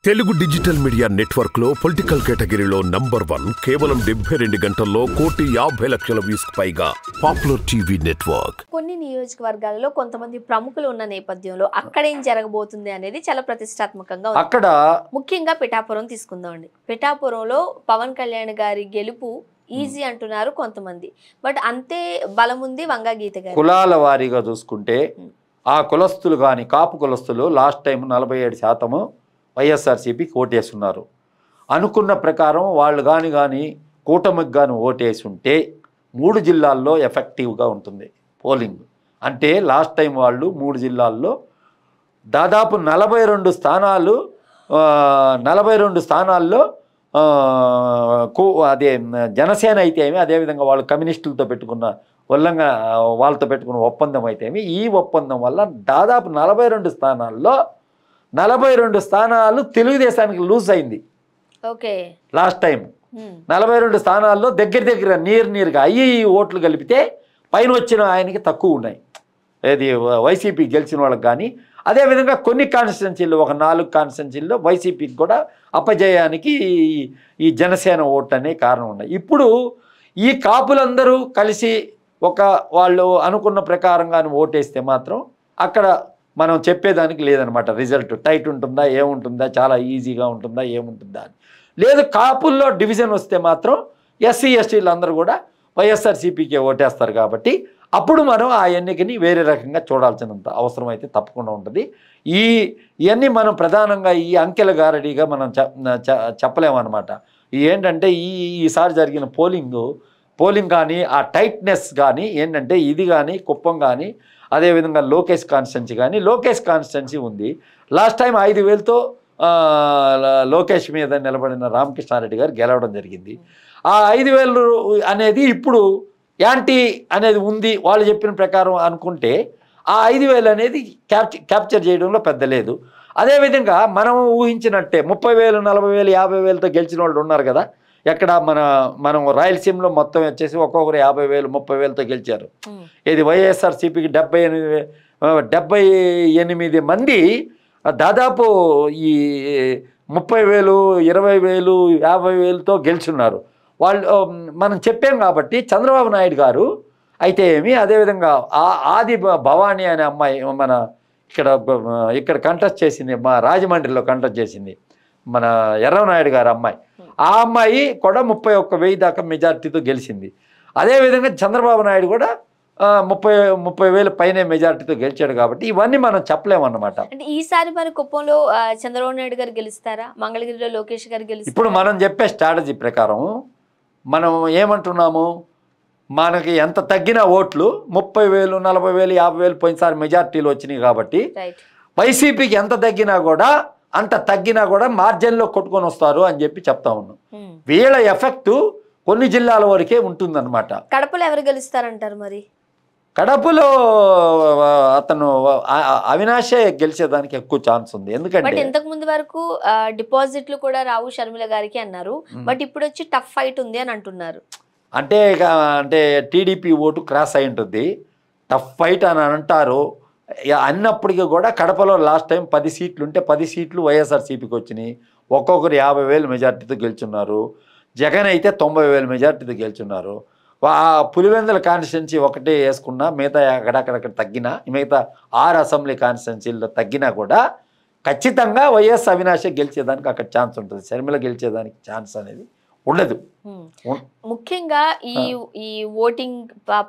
Telugu digital media network లో political కేటగిరీలో number 1 కేవలం 72 గంటల్లో 1,50,00,000 వ్యూస్ పైగా పాపులర్ టీవీ నెట్వర్క్. కొన్ని నియోజకవర్గాలలో కొంతమంది ప్రముఖులు ఉన్న నేపథ్యంలో అక్కడ ఏం జరగబోతుంది అనేది చాలా ప్రతిష్టాత్మకంగా ఉంది. అక్కడ ముఖ్యంగా పిఠాపురం తీసుకుందామండి. పిఠాపురంలో పవన్ కళ్యాణ్ గారి గెలుపు ఈజీ అంటున్నారు కొంతమంది, బట్ అంతే బలం ఉంది వంగా గీత గారు. కులాల వారీగా చూసుకుంటే ఆ కులస్తులు కానీ కాపు కులస్తులు లాస్ట్ టైం 47% వైఎస్ఆర్సీపీకి ఓటేస్తున్నారు. అనుకున్న ప్రకారం వాళ్ళు కానీ కూటమికి కానీ ఓటేసి ఉంటే 3 జిల్లాల్లో ఎఫెక్టివ్గా ఉంటుంది పోలింగ్. అంటే లాస్ట్ టైం వాళ్ళు 3 జిల్లాల్లో దాదాపు 42 స్థానాల్లో అదే జనసేన అయితే ఏమి, అదేవిధంగా వాళ్ళు కమ్యూనిస్టులతో పెట్టుకున్న వాళ్ళతో పెట్టుకున్న ఒప్పందం అయితే ఏమి, ఈ ఒప్పందం వల్ల దాదాపు 42 స్థానాలు తెలుగుదేశానికి లూజ్ అయింది. ఓకే, లాస్ట్ టైం 42 స్థానాల్లో దగ్గర నీరుగా అయ్యి ఓట్లు కలిపితే పైన వచ్చిన ఆయనకి తక్కువ ఉన్నాయి, ఏది వైసీపీ గెలిచిన వాళ్ళకి. కానీ అదేవిధంగా కొన్ని కాన్స్టిట్యున్సీల్లో ఒక 4 కాన్స్టిట్యున్సీల్లో వైసీపీకి కూడా అపజయానికి ఈ జనసేన ఓట్లు అనే కారణం ఉన్నాయి. ఇప్పుడు ఈ కాపులందరూ కలిసి వాళ్ళు అనుకున్న ప్రకారంగానే ఓటేస్తే మాత్రం అక్కడ మనం చెప్పేదానికి లేదనమాట. రిజల్ట్ టైట్ ఉంటుందా, ఏముంటుందా, చాలా ఈజీగా ఉంటుందా, ఏముంటుందా అని లేదు. కాపుల్లో డివిజన్ వస్తే మాత్రం ఎస్సీ ఎస్టీలు అందరూ కూడా వైఎస్ఆర్సీపీకి ఓటేస్తారు. కాబట్టి అప్పుడు మనం ఆ ఎన్నికని వేరే రకంగా చూడాల్సినంత అవసరం అయితే తప్పకుండా ఉంటుంది. ఇవన్నీ మనం ప్రధానంగా ఈ అంకెల గారడీగా మనం చెప్పలేమన్నమాట. ఏంటంటే ఈసారి జరిగిన పోలింగ్ కానీ ఆ టైట్నెస్ కానీ ఏంటంటే ఇది కానీ కుప్పం కానీ అదేవిధంగా లోకేష్ కాన్స్టిట్యున్సీ ఉంది. లాస్ట్ టైం 5,000తో లోకేష్ మీద నిలబడిన రామకృష్ణారెడ్డి గారు గెలవడం జరిగింది. ఆ 5,000 అనేది ఇప్పుడు యాంటీ అనేది ఉంది వాళ్ళు చెప్పిన ప్రకారం అనుకుంటే ఆ 5,000 అనేది క్యాప్చర్ చేయడంలో పెద్ద లేదు. అదేవిధంగా మనం ఊహించినట్టే 30,000, 40,000, 50,000తో గెలిచిన వాళ్ళు ఉన్నారు కదా. ఎక్కడ మనం రాయలసీమలో మొత్తం వచ్చేసి ఒక్కొక్కరు 50,000, 30,000తో గెలిచారు. ఇది వైఎస్ఆర్సీపీకి 78 మంది దాదాపు ఈ 30,000, 20,000, 50,000తో గెలుచున్నారు. వాళ్ళు మనం చెప్పాం కాబట్టి చంద్రబాబు నాయుడు గారు అయితే ఏమి, అదేవిధంగా ఆది భవానీ అనే అమ్మాయి మన ఇక్కడ కంటెస్ట్ చేసింది, మా రాజమండ్రిలో కంటెస్ట్ చేసింది మన ఎర్రనాయుడు గారు అమ్మాయి. ఆ అమ్మాయి కూడా 31,000 దాకా మెజార్టీతో గెలిచింది. అదేవిధంగా చంద్రబాబు నాయుడు కూడా 30,000 పైనే మెజార్టీతో గెలిచాడు. కాబట్టి ఇవన్నీ మనం చెప్పలేమన్నమాట. అంటే ఈసారి మరి కుప్పంలో చంద్రబాబు నాయుడు గారు గెలుస్తారా, మంగళగిరిలో లోకేష్ గారు గెలుస్తారా? ఇప్పుడు మనం చెప్పే స్ట్రాటజీ ప్రకారం మనం ఏమంటున్నాము, మనకి ఎంత తగ్గిన ఓట్లు 30,000, 40,000, 50,000 పోయినసారి మెజార్టీలు వచ్చినాయి. కాబట్టి వైసీపీకి ఎంత తగ్గినా కూడా మార్జిన్లో కొట్టుకొని వస్తారు అని చెప్పి చెప్తా ఉన్నాం. వీళ్ళ ఎఫెక్ట్ కొన్ని జిల్లాల వరకే ఉంటుందన్నమాట. కడపలో ఎవరు గెలుస్తారంటారు మరి? కడపలో అతను అవినాషే గెలిచేదానికి ఎక్కువ ఛాన్స్ ఉంది. ఎందుకంటే ఇంతకు ముందు వరకు డిపాజిట్లు కూడా రావు షర్మిల గారికి అన్నారు, బట్ ఇప్పుడు వచ్చి టఫ్ ఫైట్ ఉంది అని అంటున్నారు. అంటే టీడీపీ ఓటు క్రాస్ అయి ఉంటుంది, టఫ్ ఫైట్ అని అంటారు. అన్నప్పటికీ కూడా కడపలో లాస్ట్ టైం 10 సీట్లు ఉంటే 10 సీట్లు వైఎస్ఆర్సీపీకి వచ్చినాయి. ఒక్కొక్కరు 50,000 మెజార్టీతో గెలుచున్నారు. జగన్ అయితే 90,000 మెజార్టీతో గెలుచున్నారు. పులివెందుల కాన్స్టిట్యున్సీ ఒకటే వేసుకున్నా, మిగతా అక్కడక్కడ తగ్గినా, మిగతా 6 అసెంబ్లీ కాన్స్టిట్యున్సీల్లో తగ్గినా కూడా ఖచ్చితంగా వైఎస్ అవినాషే గెలిచేదానికి అక్కడ ఛాన్స్ ఉంటుంది. షర్మిల గెలిచేదానికి ఛాన్స్ అనేది ఉండదు. ముఖ్యంగా ఈ ఓటింగ్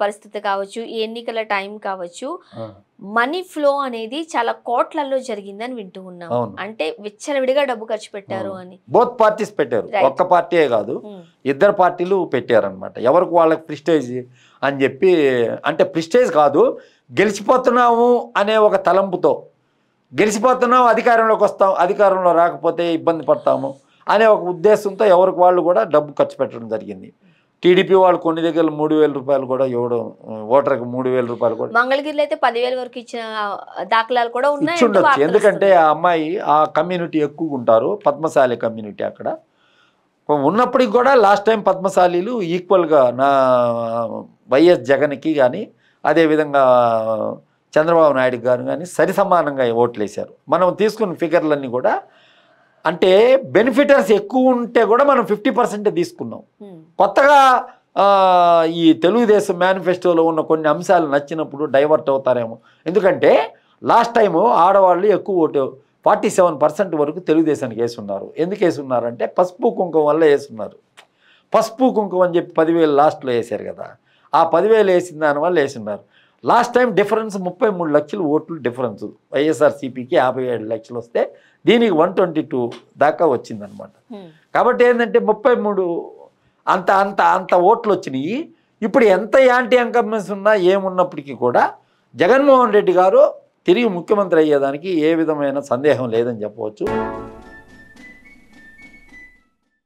పరిస్థితి కావచ్చు, ఈ ఎన్నికల టైం కావచ్చు, మనీ ఫ్లో అనేది చాలా కోట్లలో జరిగిందని వింటూ ఉన్నాం. అంటే విచ్చలవిడిగా డబ్బు ఖర్చు పెట్టారు అని బోత్ పార్టీస్ పెట్టారు. ఒక్క పార్టీయే కాదు, 2 పార్టీలు పెట్టారనమాట. ఎవరికి వాళ్ళకి ప్రిస్టేజ్ అని చెప్పి, అంటే ప్రిస్టేజ్ కాదు, గెలిచిపోతున్నాము అనే ఒక తలంపుతో, గెలిచిపోతున్నాము అధికారంలోకి వస్తాం, అధికారంలో రాకపోతే ఇబ్బంది పడతాము అనే ఒక ఉద్దేశంతో ఎవరికి వాళ్ళు కూడా డబ్బు ఖర్చు పెట్టడం జరిగింది. టీడీపీ వాళ్ళు కొన్ని దగ్గర 3,000 రూపాయలు కూడా ఇవ్వడం, ఓటర్కి 3,000 రూపాయలు కూడా. మంగళగిరిలో అయితే 10,000 వరకు ఇచ్చిన దాఖలాలు కూడా ఉన్నాయి. ఎందుకంటే ఆ అమ్మాయి ఆ కమ్యూనిటీ ఎక్కువ ఉంటారు, పద్మశాలి కమ్యూనిటీ అక్కడ ఉన్నప్పటికి కూడా లాస్ట్ టైం పద్మశాలీలు ఈక్వల్గా నా వైఎస్ జగన్కి కానీ అదేవిధంగా చంద్రబాబు నాయుడు గారు కానీ సరి సమానంగా ఓట్లు వేశారు. మనం తీసుకున్న ఫిగర్లన్నీ కూడా అంటే బెనిఫిటర్స్ ఎక్కువ ఉంటే కూడా మనం 50% తీసుకున్నాం. కొత్తగా ఈ తెలుగుదేశం మేనిఫెస్టోలో ఉన్న కొన్ని అంశాలు నచ్చినప్పుడు డైవర్ట్ అవుతారేమో. ఎందుకంటే లాస్ట్ టైము ఆడవాళ్ళు ఎక్కువ ఓటు 47% వరకు తెలుగుదేశానికి వేసున్నారు. ఎందుకు వేసున్నారంటే పసుపు కుంకుమ వల్ల వేసున్నారు. పసుపు కుంకుమ అని చెప్పి 10,000 లాస్ట్లో వేశారు కదా, ఆ 10,000 వేసిన దానివల్ల వేసున్నారు. లాస్ట్ టైం డిఫరెన్స్ 33 లక్షల ఓట్లు డిఫరెన్స్, వైఎస్ఆర్సీపీకి 57 లక్షలు వస్తే దీనికి 122 దాకా వచ్చిందనమాట. కాబట్టి ఏంటంటే 33 అంత అంత అంత ఓట్లు వచ్చినాయి. ఇప్పుడు ఎంత యాంటీ ఇన్కంబెన్స్ ఉన్నా ఏమున్నప్పటికీ కూడా జగన్మోహన్ రెడ్డి గారు తిరిగి ముఖ్యమంత్రి అయ్యేదానికి ఏ విధమైన సందేహం లేదని చెప్పవచ్చు.